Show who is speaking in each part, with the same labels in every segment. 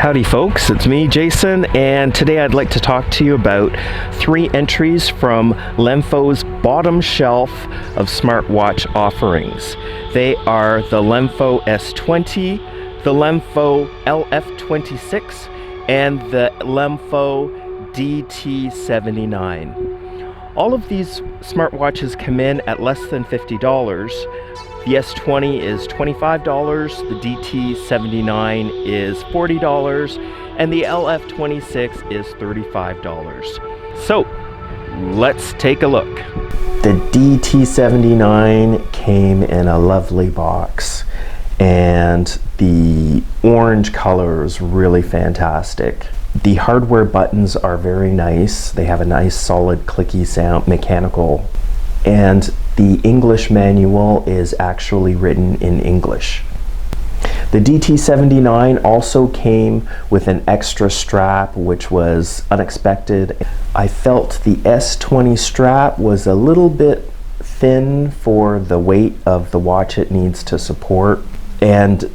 Speaker 1: Howdy folks, it's me Jason, and today I'd like to talk to you about 3 entries from Lemfo's bottom shelf of smartwatch offerings. They are the Lemfo S20, the Lemfo LF26, and the Lemfo DT79. All of these smartwatches come in at less than $50. The S20 is $25, the DT79 is $40, and the LF26 is $35. So, let's take a look. The DT79 came in a lovely box, and the orange color is really fantastic. The hardware buttons are very nice. They have a nice solid clicky sound, mechanical, and the English manual is actually written in English. The DT79 also came with an extra strap, which was unexpected. I felt the S20 strap was a little bit thin for the weight of the watch it needs to support, and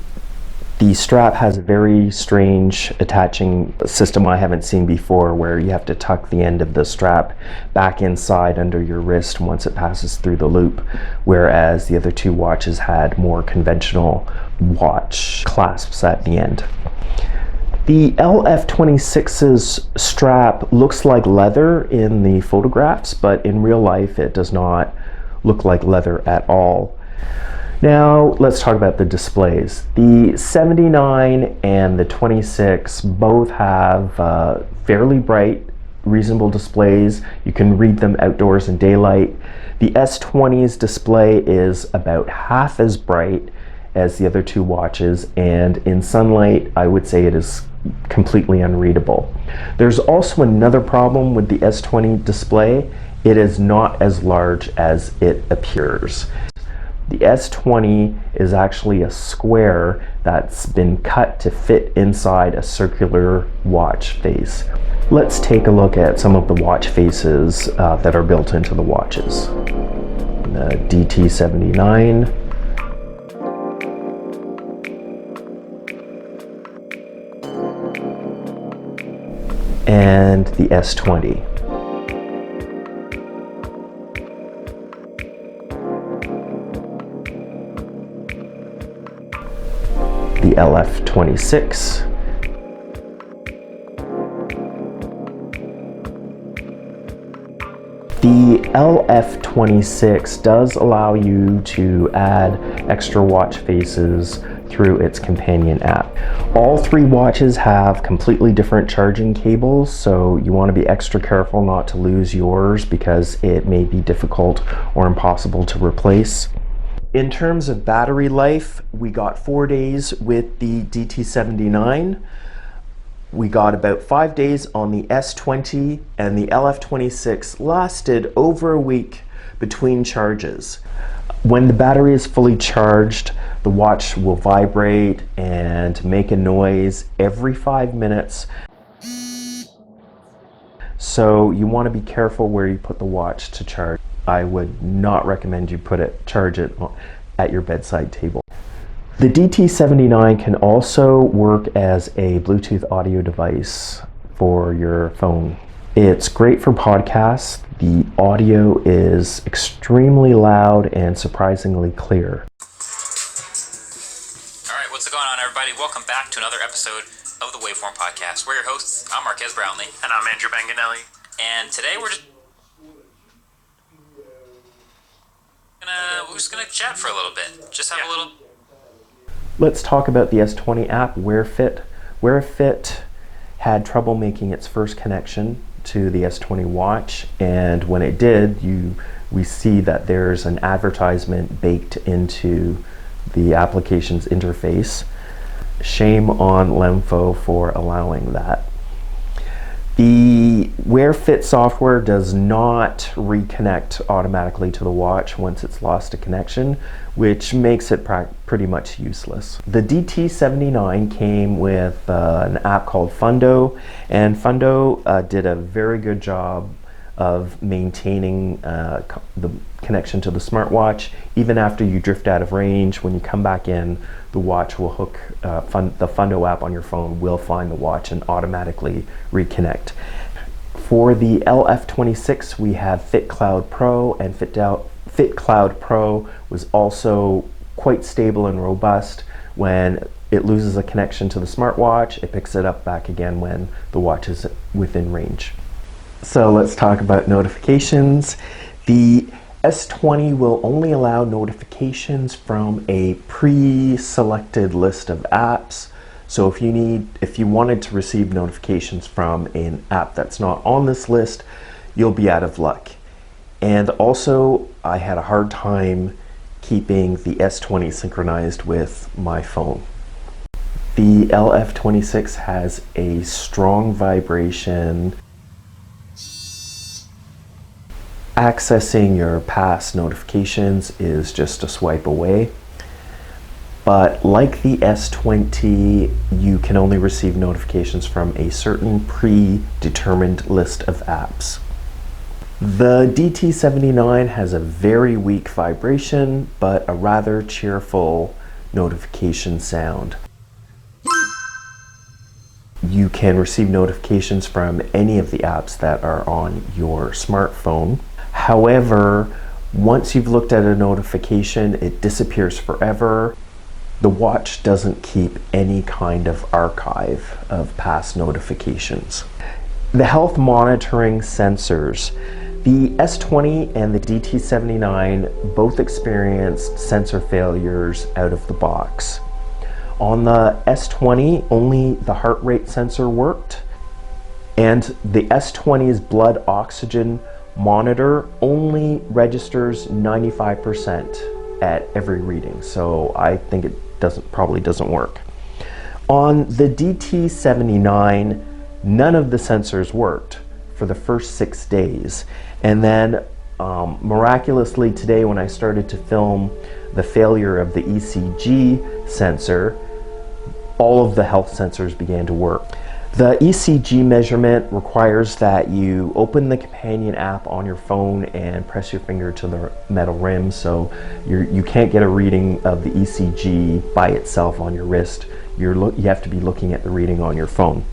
Speaker 1: the strap has a very strange attaching system I haven't seen before, where you have to tuck the end of the strap back inside under your wrist once it passes through the loop, whereas the other 2 watches had more conventional watch clasps at the end. The LF26's strap looks like leather in the photographs, but in real life it does not look like leather at all. Now let's talk about the displays. The 79 and the 26 both have fairly bright, reasonable displays. You can read them outdoors in daylight. The S20's display is about half as bright as the other 2 watches, and in sunlight I would say it is completely unreadable. There's also another problem with the S20 display. It is not as large as it appears. The S20 is actually a square that's been cut to fit inside a circular watch face. Let's take a look at some of the watch faces that are built into the watches. The DT79, and the S20. The LF26, the LF26 does allow you to add extra watch faces through its companion app. All 3 watches have completely different charging cables, so you want to be extra careful not to lose yours because it may be difficult or impossible to replace. In terms of battery life, we got 4 days with the DT79. We got about 5 days on the S20, and the LF26 lasted over a week between charges. When the battery is fully charged, the watch will vibrate and make a noise every 5 minutes. So you want to be careful where you put the watch to charge. I would not recommend you charge it at your bedside table. The DT79 can also work as a Bluetooth audio device for your phone. It's great for podcasts. The audio is extremely loud and surprisingly clear.
Speaker 2: All right, what's going on, everybody? Welcome back to another episode of the Waveform Podcast. We're your hosts. I'm Marquez Brownlee.
Speaker 3: And I'm Andrew Banganelli.
Speaker 2: And today we're just gonna chat for a little bit. Just have a little.
Speaker 1: Let's talk about the S20 app, WhereFit. WhereFit had trouble making its first connection to the S20 watch, and when it did, we see that there's an advertisement baked into the application's interface. Shame on Lemfo for allowing that. The WhereFit software does not reconnect automatically to the watch once it's lost a connection, which makes it pretty much useless. The DT79 came with an app called Fundo, and Fundo did a very good job of maintaining the connection to the smartwatch. Even after you drift out of range, when you come back in, the watch will hook, the Fundo app on your phone will find the watch and automatically reconnect. For the LF26, we have FitCloud Pro, and FitCloud Pro was also quite stable and robust. When it loses a connection to the smartwatch, it picks it up back again when the watch is within range. So let's talk about notifications. The S20 will only allow notifications from a pre-selected list of apps. So if you wanted to receive notifications from an app that's not on this list, you'll be out of luck. And also, I had a hard time keeping the S20 synchronized with my phone. The LF26 has a strong vibration. Accessing your past notifications is just a swipe away. But like the S20, you can only receive notifications from a certain predetermined list of apps. The DT79 has a very weak vibration, but a rather cheerful notification sound. You can receive notifications from any of the apps that are on your smartphone. However, once you've looked at a notification, it disappears forever. The watch doesn't keep any kind of archive of past notifications. The health monitoring sensors. The S20 and the DT79 both experienced sensor failures out of the box. On the S20, only the heart rate sensor worked, and the S20's blood oxygen monitor only registers 95% at every reading, so I think it probably doesn't work. On the DT79, none of the sensors worked for the first 6 days, and then miraculously today, when I started to film the failure of the ECG sensor, all of the health sensors began to work. The ECG measurement requires that you open the companion app on your phone and press your finger to the metal rim, so you can't get a reading of the ECG by itself on your wrist. You have to be looking at the reading on your phone.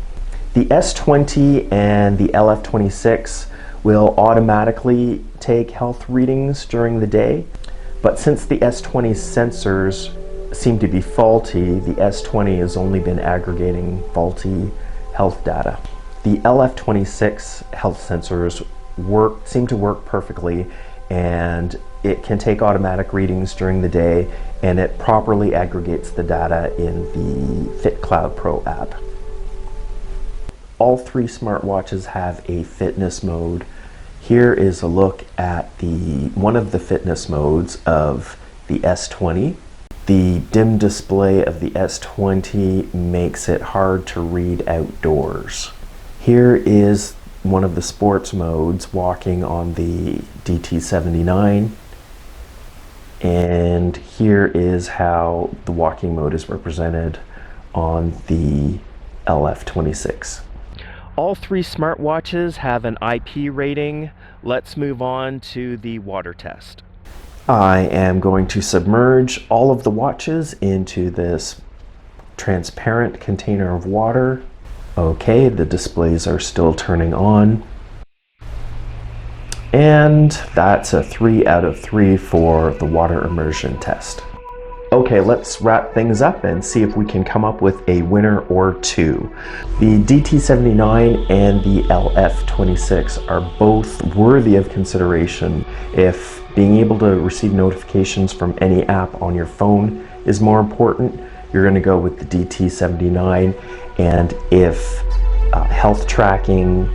Speaker 1: The S20 and the LF26 will automatically take health readings during the day, but since the S20's sensors seem to be faulty, the S20 has only been aggregating faulty health data. The LF26 health sensors seem to work perfectly, and it can take automatic readings during the day, and it properly aggregates the data in the FitCloud Pro app. All three smartwatches have a fitness mode. Here is a look at one of the fitness modes of the S20. The dim display of the S20 makes it hard to read outdoors. Here is one of the sports modes, walking on the DT79. And here is how the walking mode is represented on the LF26. All three smartwatches have an IP rating. Let's move on to the water test. I am going to submerge all of the watches into this transparent container of water. Okay, the displays are still turning on. And that's a 3 out of 3 for the water immersion test. Okay, let's wrap things up and see if we can come up with a winner or two. The DT79 and the LF26 are both worthy of consideration. If being able to receive notifications from any app on your phone is more important, you're going to go with the DT79. And if health tracking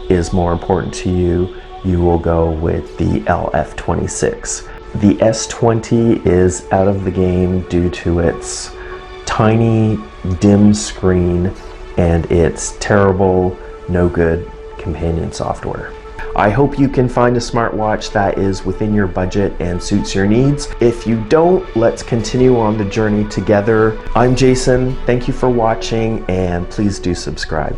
Speaker 1: is more important to you, you will go with the LF26. The S20 is out of the game due to its tiny, dim screen and its terrible, no good companion software. I hope you can find a smartwatch that is within your budget and suits your needs. If you don't, let's continue on the journey together. I'm Jason, thank you for watching, and please do subscribe.